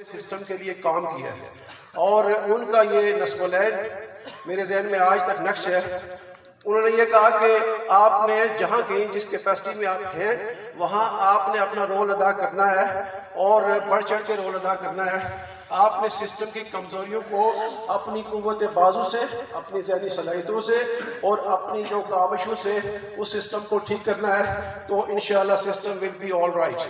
System کے لیے کام کیا ہے اور ان کا یہ نصب العین میرے ذہن میں آج تک نقش ہے. انہوں نے یہ کہا کہ آپ نے جہاں کہیں جس کیپیسٹی میں آپ ہیں وہاں آپ نے اپنا رول ادا کرنا ہے اور بڑھ چڑھ کے رول ادا کرنا ہے. آپ نے سسٹم کی کمزوریوں کو اپنی قوت بازو سے، اپنی ذہنی صلاحیتوں سے اور اپنی جو کاوشوں سے اس سسٹم کو ٹھیک کرنا ہے، تو انشاءاللہ system will be all right.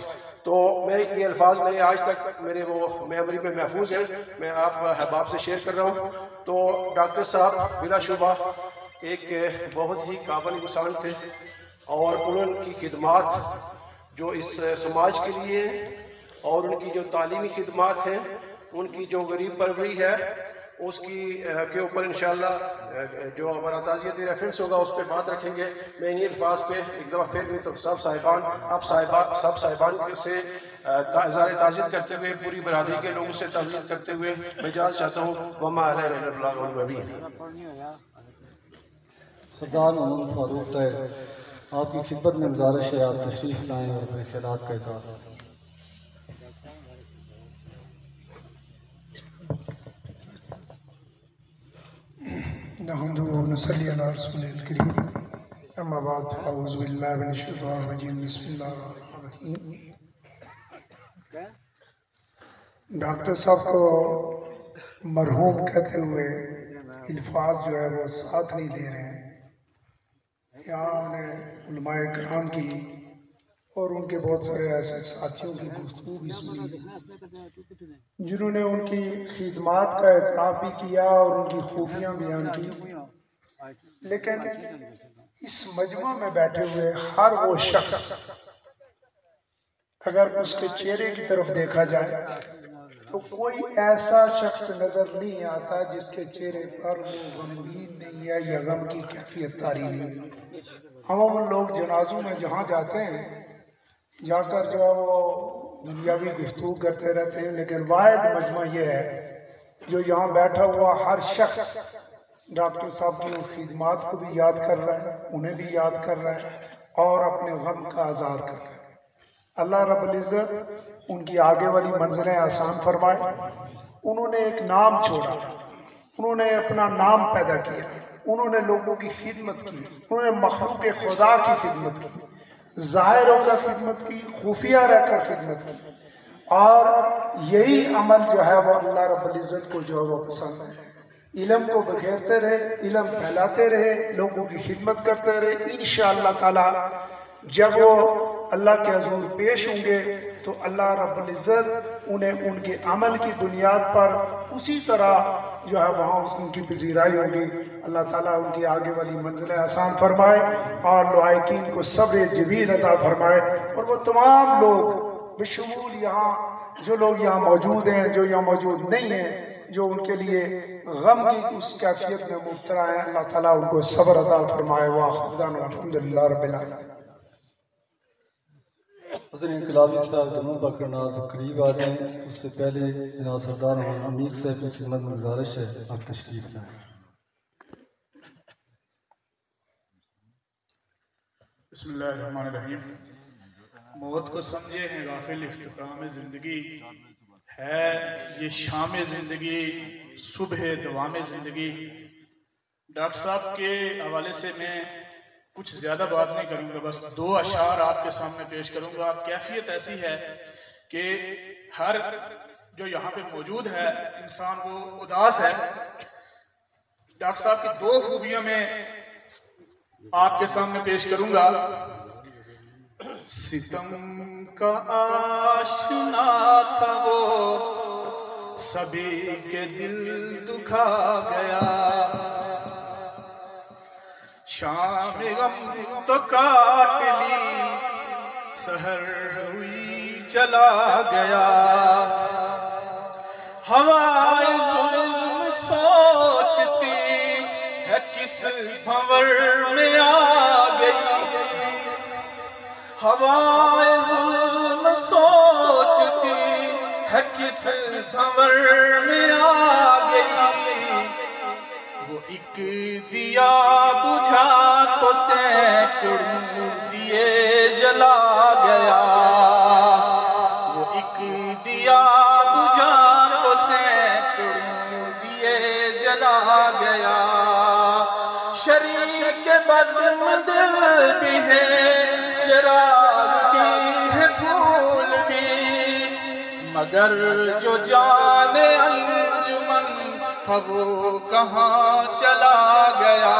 تو میں یہ الفاظ میرے آج تک میرے وہ میموری میں محفوظ ہیں، میں آپ احباب سے شیئر کر رہا ہوں. تو ڈاکٹر صاحب بلا شبہ ایک بہت ہی قابل انسان تھے اور ان کی خدمات جو اس سماج کے لیے اور ان کی جو تعلیمی خدمات ہیں، ان کی جو غریب پروری ہے، اس کی کے اوپر انشاءاللہ جو ہمارا تعزیت ریفرنس ہوگا اس پہ بات رکھیں گے. میں انہی الفاظ پہ ایک دفعہ پھر بھی تو سب صاحبان سے اظہار تعزیت کرتے ہوئے، پوری برادری کے لوگوں سے تعزیت کرتے ہوئے میں اجازت چاہتا ہوں. وما علینا الا البلاغ المبین. سردار محمد فاروق طاہر، آپ کی خدمت میں گزارش ہے آپ تشریف لائیں اور اپنے خیالات کا اظہار. نحمده ونصلي على رسوله الكريم اما بعد فاعوذ بالله من الشيطان الرجيم بسم الله الرحمن الرحيم. ڈاکٹر صاحب کو مرحوم کہتے ہوئے الفاظ جو ہے وہ ساتھ نہیں دے رہے ہیں. یہاں ہم نے علماء کرام کی اور ان کے بہت سارے ایسے ساتھیوں کی گفتگو بھی سنی جنہوں نے ان کی خدمات کا اعتراف بھی کیا اور ان کی خوبیاں بیان کی، لیکن اس مجمع میں بیٹھے ہوئے ہر وہ شخص اگر اس کے چہرے کی طرف دیکھا جائے تو کوئی ایسا شخص نظر نہیں آتا جس کے چہرے پر وہ غمگین نہیں ہے یا غم کی کیفیت طاری نہیں. عموماً لوگ جنازوں میں جہاں جاتے ہیں جا کر جو ہے وہ دنیاوی گفتگو کرتے رہتے ہیں، لیکن واحد مجمع یہ ہے جو یہاں بیٹھا ہوا ہر شخص ڈاکٹر صاحب کی ان خدمات کو بھی یاد کر رہا ہے، انہیں بھی یاد کر رہا ہے اور اپنے غم کا اظہار کر رہا ہے. اللہ رب العزت ان کی آگے والی منزلیں آسان فرمائے. انہوں نے ایک نام چھوڑا، انہوں نے اپنا نام پیدا کیا، انہوں نے لوگوں کی خدمت کی، انہوں نے مخلوق خدا کی خدمت کی، ظاہر ہو کر خدمت کی، خفیہ رہ کر خدمت کی، اور یہی عمل جو ہے وہ اللہ رب العزت کو جو ہے وہ پسند ہے. علم کو بکھیرتے رہے، علم پھیلاتے رہے، لوگوں کی خدمت کرتے رہے. انشاءاللہ تعالی جب وہ اللہ کے حضور پیش ہوں گے تو اللہ رب العزت انہیں ان کے عمل کی بنیاد پر اسی طرح جو ہے وہاں ان کی پذیرائی ہوگی. اللہ تعالیٰ ان کی آگے والی منزلیں آسان فرمائے اور لائقین کو صبر جمیل عطا فرمائے. اور وہ تمام لوگ بشمول یہاں جو لوگ یہاں موجود ہیں، جو یہاں موجود نہیں ہیں، جو ان کے لیے غم کی اس کیفیت میں مبتلا ہیں، اللہ تعالیٰ ان کو صبر عطا فرمائے. وآخر دعوانا الحمدللہ رب العالمین. حضرت انقلابی صاحب دونوں بکرنار قریب آ جائیں. اس سے پہلے جناب سردار محمد عمیق صاحب کی خدمت میں گزارش ہے آپ تشریف لائیں. بسم اللہ الرحمن الرحیم. موت کو سمجھے ہیں غافل، اختتام زندگی ہے یہ شام زندگی، صبح دوام زندگی. ڈاکٹر صاحب کے حوالے سے میں کچھ زیادہ بات نہیں کروں گا، بس 2 اشعار آپ کے سامنے پیش کروں گا. کیفیت ایسی ہے کہ ہر جو یہاں پہ موجود ہے انسان وہ اداس ہے. ڈاکٹر صاحب کی 2 خوبیاں میں آپ کے سامنے پیش کروں گا. ستم کا آشنا تھا وہ سبھی کے دل دکھا گیا، شام غم تو کاٹ لی سحر ہوئی چلا گیا. ہوائے ظلم سوچتی ہے کس بھنور میں آ گئی، ہوائے ظلم سوچتی ہے کس بھنور میں آ گئی. وہ ایک دیا بجھا تو سینکڑوں دیے جلا گیا، وہ ایک دیا بجھا بزم دل بھی ہے، چراغ بھی ہے، پھول بھی، مگر جو جان انجمن تھا وہ کہاں چلا گیا،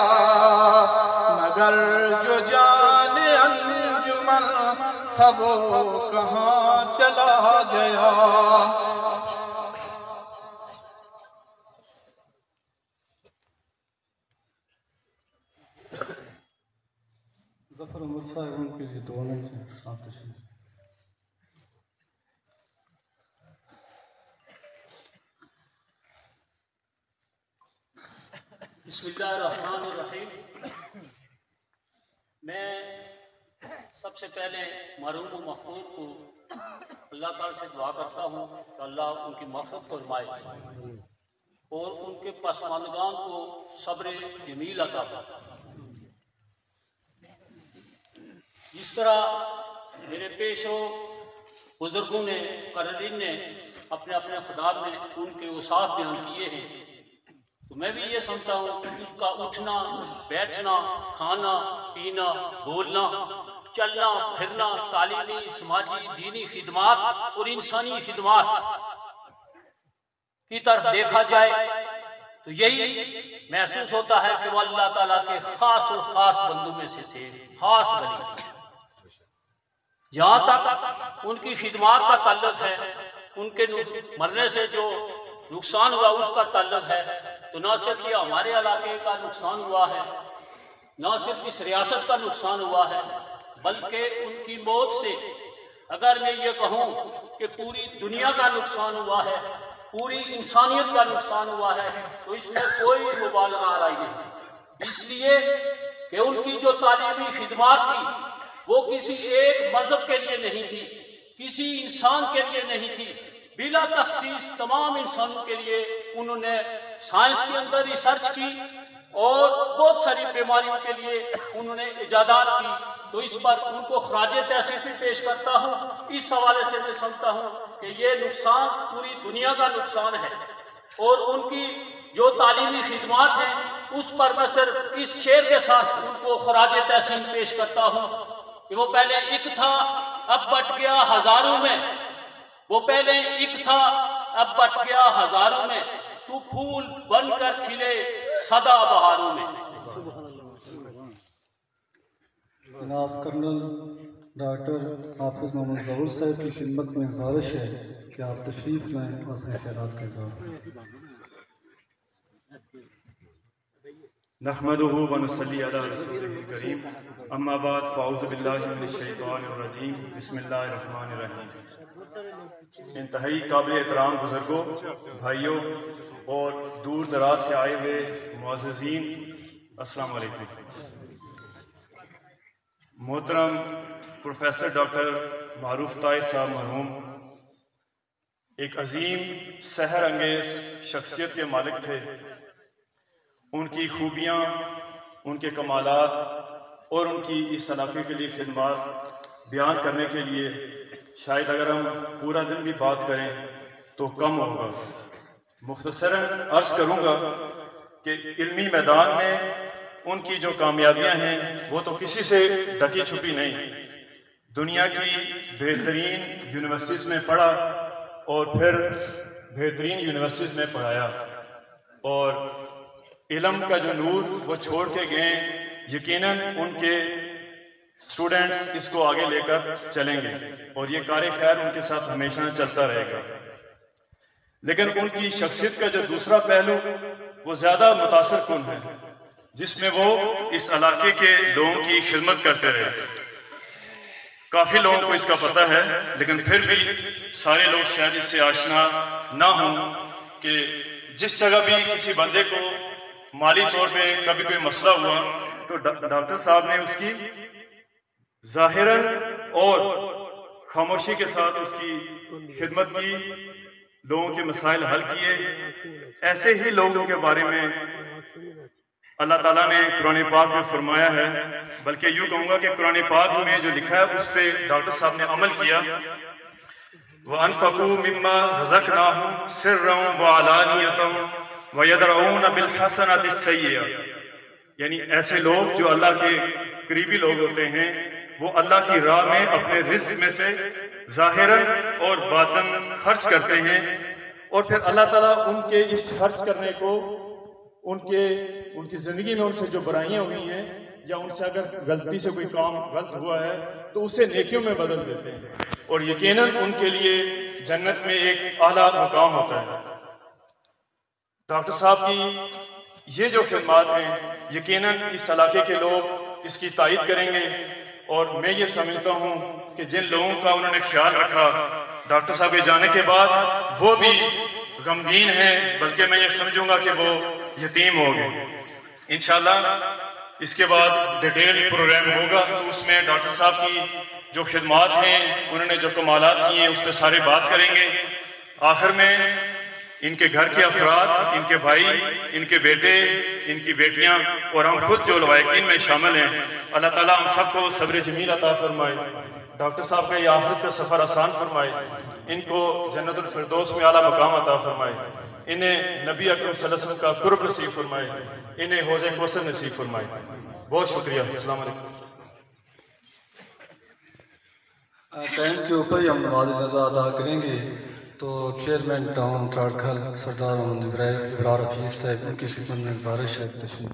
مگر جو جان انجمن تھا وہ کہاں چلا گیا۔ ظفر عمر صاحب ان کے لیے دعا نہیں ہے، آپ تشریف۔ بسم اللہ الرحمن الرحیم۔ میں سب سے پہلے مرحوم و مغفور کو اللہ تعالیٰ سے دعا کرتا ہوں کہ اللہ ان کی مغفرت فرمائے اور ان کے پسماندگان کو صبر جمیل عطا فرمائے۔ جس طرح میرے پیشو بزرگوں نے، قررین نے اپنے اپنے خطاب میں ان کے اوصاف بیان کیے ہیں، تو میں بھی یہ سمجھتا ہوں کہ اس کا اٹھنا، بیٹھنا، کھانا، پینا، بولنا، چلنا، پھرنا، تعلیمی، سماجی، دینی خدمات اور انسانی خدمات کی طرف دیکھا جائے تو یہی محسوس ہوتا ہے کہ وہ اللہ تعالیٰ کے خاص اور خاص بندوں میں سے تھے، خاص ولی۔ جہاں تک ان کی خدمات کا تعلق ہے، ان کے مرنے سے جو نقصان ہوا اس کا تعلق ہے، تو نہ صرف یہ ہمارے علاقے کا نقصان ہوا ہے، نہ صرف اس ریاست کا نقصان ہوا ہے، بلکہ ان کی موت سے اگر میں یہ کہوں کہ پوری دنیا کا نقصان ہوا ہے، پوری انسانیت کا نقصان ہوا ہے، تو اس میں کوئی مبالغہ آرائی نہیں۔ اس لیے کہ ان کی جو تعلیمی خدمات تھی وہ کسی ایک مذہب کے لیے نہیں تھی، کسی انسان کے لیے نہیں تھی، بلا تخصیص تمام انسانوں کے لیے انہوں نے سائنس کے اندر ریسرچ کی اور بہت ساری بیماریوں کے لیے انہوں نے ایجادات کی۔ تو اس پر ان کو خراج تحسین بھی پیش کرتا ہوں۔ اس حوالے سے میں سمجھتا ہوں کہ یہ نقصان پوری دنیا کا نقصان ہے، اور ان کی جو تعلیمی خدمات ہیں اس پر میں صرف اس شعر کے ساتھ ان کو خراج تحسین پیش کرتا ہوں کہ وہ پہلے ایک تھا اب بٹ گیا ہزاروں میں، وہ پہلے ایک تھا اب بٹ گیا ہزاروں میں، تو پھول بن کر کھلے سدا بہاروں میں۔ جناب کرنل ڈاکٹر حافظ محمد ظہور صاحب کی خدمت میں گزارش ہے کہ آپ تشریف لائیں اور اپنے خیالات کا اظہار کریں۔ نحمده ونصلی علی رسولہ الکریم، اما بعد فاعوذ باللہ من الشیطان الرجیم، بسم اللہ الرحمن الرحیم۔ انتہائی قابل احترام بزرگوں، بھائیوں اور دور دراز سے آئے ہوئے معززین، السلام علیکم۔ محترم پروفیسر ڈاکٹر معروف طاہر صاحب مرحوم ایک عظیم سحر انگیز شخصیت کے مالک تھے۔ ان کی خوبیاں، ان کے کمالات اور ان کی اس علاقے کے لیے خدمات بیان کرنے کے لیے شاید اگر ہم پورا دن بھی بات کریں تو کم ہوگا۔ مختصراً عرض کروں گا کہ علمی میدان میں ان کی جو کامیابیاں ہیں وہ تو کسی سے ڈھکی چھپی نہیں۔ دنیا کی بہترین یونیورسٹیز میں پڑھا اور پھر بہترین یونیورسٹیز میں پڑھایا، اور علم کا جو نور وہ چھوڑ کے گئے، یقیناً ان کے اسٹوڈنٹس اس کو آگے لے کر چلیں گے اور یہ کار خیر ان کے ساتھ ہمیشہ چلتا رہے گا۔ لیکن ان کی شخصیت کا جو دوسرا پہلو وہ زیادہ متاثر کن ہے، جس میں وہ اس علاقے کے لوگوں کی خدمت کرتے رہے۔ کافی لوگوں کو اس کا پتہ ہے، لیکن پھر بھی سارے لوگ شاید اس سے آشنا نہ ہوں کہ جس جگہ بھی کسی بندے کو مالی طور پہ کبھی کوئی مسئلہ ہوا تو ڈاکٹر صاحب نے اس کی ظاہراً اور خاموشی کے ساتھ اس کی خدمت کی، لوگوں کے مسائل حل کیے۔ ایسے ہی لوگوں کے بارے میں اللہ تعالیٰ نے قرآن پاک میں فرمایا ہے، بلکہ یوں کہوں گا کہ قرآن پاک میں جو لکھا ہے اس پہ ڈاکٹر صاحب نے عمل کیا۔ وَأَنفَقُوا مِمَّا رَزَقْنَاهُمْ سِرًّا وَعَلَانِيَةً وَيَدْرَؤُونَ بِالْحَسَنَةِ السَّيِّئَةَ۔ یعنی ایسے لوگ جو اللہ کے قریبی لوگ ہوتے ہیں وہ اللہ کی راہ میں اپنے رزق میں سے ظاہراً اور باطن خرچ کرتے ہیں، اور پھر اللہ تعالیٰ ان کے اس خرچ کرنے کو ان کی زندگی میں ان سے جو برائیاں ہوئی ہیں یا ان سے اگر غلطی سے کوئی کام غلط ہوا ہے تو اسے نیکیوں میں بدل دیتے ہیں، اور یقیناً ان کے لیے جنت میں ایک اعلیٰ مقام ہوتا ہے۔ ڈاکٹر صاحب کی یہ جو خدمات ہیں یقیناً اس علاقے کے لوگ اس کی تائید کریں گے، اور میں یہ سمجھتا ہوں کہ جن لوگوں کا انہوں نے خیال رکھا ڈاکٹر صاحب کے جانے کے بعد وہ بھی غمگین ہیں، بلکہ میں یہ سمجھوں گا کہ وہ یتیم ہو گئے۔ انشاءاللہ اس کے بعد ڈیٹیل پروگرام ہوگا تو اس میں ڈاکٹر صاحب کی جو خدمات ہیں انہوں نے جو کمالات کیے ہیں اس پہ سارے بات کریں گے۔ آخر میں ان کے گھر کے افراد، ان کے بھائی، ان کے بیٹے، ان کی بیٹیاں اور ہم خود جو لوائقین میں شامل ہیں، اللہ تعالیٰ ہم سب کو صبر جمیل عطا فرمائے، ڈاکٹر صاحب کا یہ آخرت کا سفر آسان فرمائے، ان کو جنت الفردوس میں اعلیٰ مقام عطا فرمائے، انہیں نبی اکرم صلی اللہ علیہ وسلم کا قرب نصیب فرمائے، انہیں حوض کوثر نصیب فرمائے۔ بہت شکریہ، السلام علیکم۔ ٹائم کے اوپر ہی ہم نماز جزا ادا کریں گے، تو چیئرمین ٹاؤن تراڑکھل سردار محمد ابرار حفیظ صاحب ان کی خدمت میں گزارش ہے تشریف۔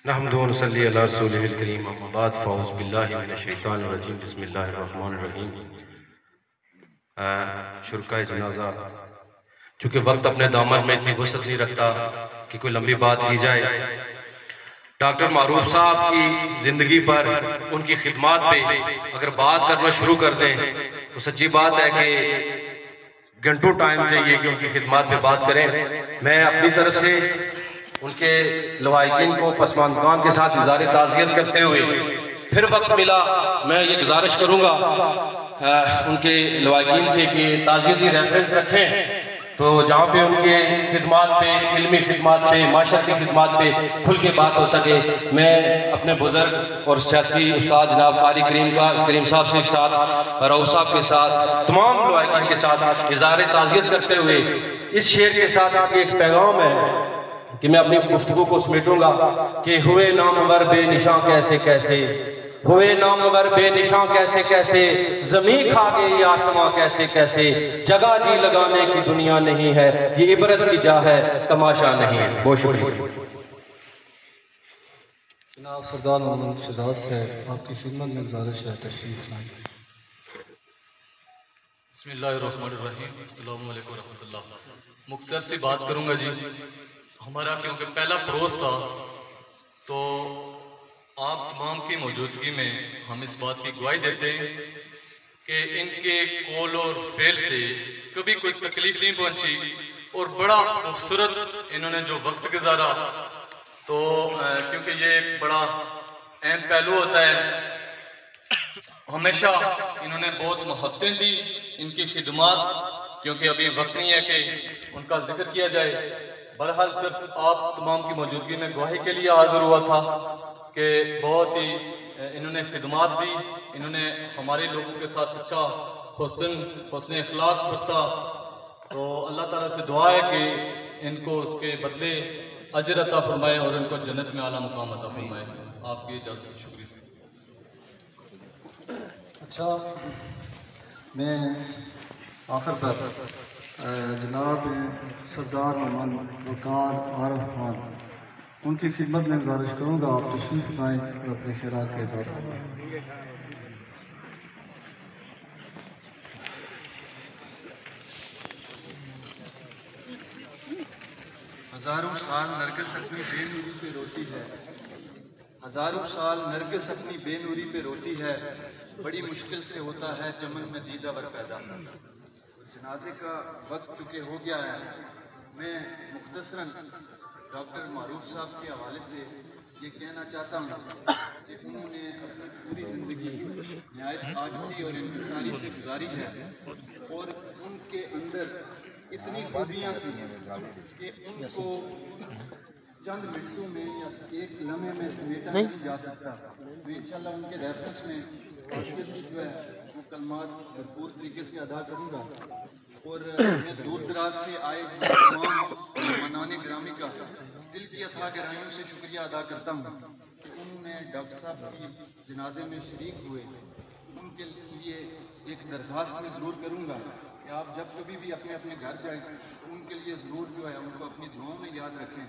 نحمد و نصلی علی رسولہ الکریم، اما بعد فاعوذ باللہ من الشیطان الرجیم، بسم اللہ الرحمن الرحیم۔ شرکائے جنازہ، چونکہ وقت اپنے دامن میں اتنی وسعت نہیں رکھتا کہ کوئی لمبی بات کی جائے، ڈاکٹر معروف صاحب کی زندگی پر، ان کی خدمات پہ اگر بات کرنا شروع کر دیں تو سچی بات ہے کہ گھنٹوں ٹائم چاہیے کہ ان کی خدمات پہ بات کریں۔ میں اپنی طرف سے ان کے لوائقین کو پسماندگان کے ساتھ اظہار تعزیت کرتے ہوئے پھر وقت ملا میں یہ گزارش کروں گا ان کے لوائقین سے کہ تعزیتی ریفرنس رکھیں، تو جہاں پہ ان کے خدمات پہ، علمی خدمات پہ، معاشرتی خدمات پہ کھل کے بات ہو سکے۔ میں اپنے بزرگ اور سیاسی استاد جناب قاری کریم صاحب سے ایک ساتھ، رؤوف صاحب کے ساتھ، تمام لوائقین کے ساتھ اظہار تعزیت کرتے ہوئے اس شعر کے ساتھ ایک پیغام ہے کہ میں اپنی گفتگو کو سمیٹوں گا کہ ہوئے نامور بے نشاں کیسے کیسے، ہوئے نامور بے نشاں کیسے کیسے، زمین کھا گئے یہ آسماں کیسے کیسے، جگہ جی لگانے کی دنیا نہیں ہے، یہ عبرت کی جا ہے تماشا نہیں ہے۔ بہت شکریہ۔ جناب سردار محمد شہزاد صاحب آپ کی خدمت میں گزارش ہے تشریف لائیں۔ بسم اللہ الرحمن الرحیم، السلام علیکم ورحمۃ اللہ۔ مختصر سی بات کروں گا جی، ہمارا کیونکہ پہلا پروس تھا تو آپ تمام کی موجودگی میں ہم اس بات کی گواہی دیتے ہیں کہ ان کے قول اور فعل سے کبھی کوئی تکلیف نہیں پہنچی، اور بڑا خوبصورت انہوں نے جو وقت گزارا، تو کیونکہ یہ ایک بڑا اہم پہلو ہوتا ہے، ہمیشہ انہوں نے بہت محبتیں دی ان کی خدمات، کیونکہ ابھی وقت نہیں ہے کہ ان کا ذکر کیا جائے۔ بہرحال صرف آپ تمام کی موجودگی میں گواہی کے لیے حاضر ہوا تھا کہ بہت ہی انہوں نے خدمات دی، انہوں نے ہمارے لوگوں کے ساتھ اچھا حسن اخلاق برتا، تو اللہ تعالیٰ سے دعا ہے کہ ان کو اس کے بدلے اجر عطا فرمائے اور ان کو جنت میں اعلیٰ مقام عطا فرمائے۔ آپ کی اجازت سے شکریہ۔ اچھا، میں آخر پر جناب سردار محمد وقار عارف خان ان کی خدمت میں گزارش کروں گا آپ تشریف لائیں اور اپنے خیالات کا اظہار فرمائیں۔ ہزاروں سال نرگس اپنی بے نوری پہ روتی ہے، ہزاروں سال نرگس اپنی بے نوری پہ روتی ہے، بڑی مشکل سے ہوتا ہے چمن میں دیدہ ور پیدا۔ جنازے کا وقت چکے ہو گیا ہے، میں مختصراً ڈاکٹر معروف صاحب کے حوالے سے یہ کہنا چاہتا ہوں کہ انہوں نے اپنی پوری زندگی نہایت عاجزی اور انکساری سے گزاری ہے، اور ان کے اندر اتنی خوبیاں تھیں کہ ان کو چند منٹوں میں یا ایک لمحے میں سمیٹا نہیں جا سکتا۔ میں انشاءاللہ ان کے ریفرنس میں جو ہے وہ کلمات بھرپور طریقے سے ادا کروں گا۔ اور میں دور دراز سے آئے ہوئے تمام مہمانان گرامی کا دل کی اتھا گہرائیوں سے شکریہ ادا کرتا ہوں کہ انہوں نے ڈاکٹر صاحب کی جنازے میں شریک ہوئے۔ ان کے لیے ایک درخواست میں ضرور کروں گا کہ آپ جب کبھی بھی اپنے اپنے گھر جائیں تو ان کے لیے ضرور جو ہے ان کو اپنی دعاؤں میں یاد رکھیں۔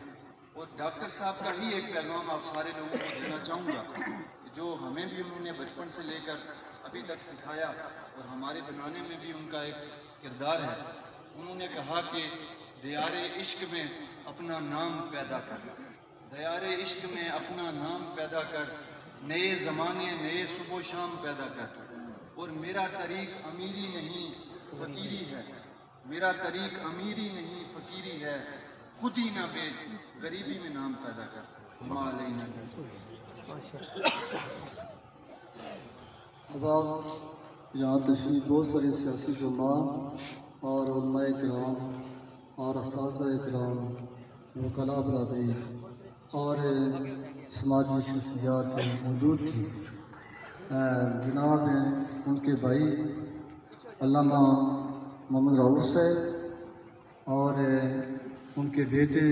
اور ڈاکٹر صاحب کا ہی ایک پیغام آپ سارے لوگوں کو دینا چاہوں گا کہ جو ہمیں بھی انہوں نے بچپن سے لے کر ابھی تک سکھایا اور ہمارے بنانے میں بھی ان کا ایک کردار ہے۔ انہوں نے کہا کہ دیار عشق میں اپنا نام پیدا کر، دیار عشق میں اپنا نام پیدا کر، نئے زمانے نئے صبح و شام پیدا کر۔ اور میرا طریق امیری نہیں فقیری ہے، میرا طریق امیری نہیں فقیری ہے، خود ہی نہ بیچ غریبی میں نام پیدا کر۔ علینا اب آپ یہاں تشریف بہت سارے سیاسی زمان اور علماء کرام اور اساتذہ کرام وکلاء برادری اور سماجی شخصیات موجود تھی۔ جناب ان کے بھائی علامہ محمد راؤف صاحب اور ان کے بیٹے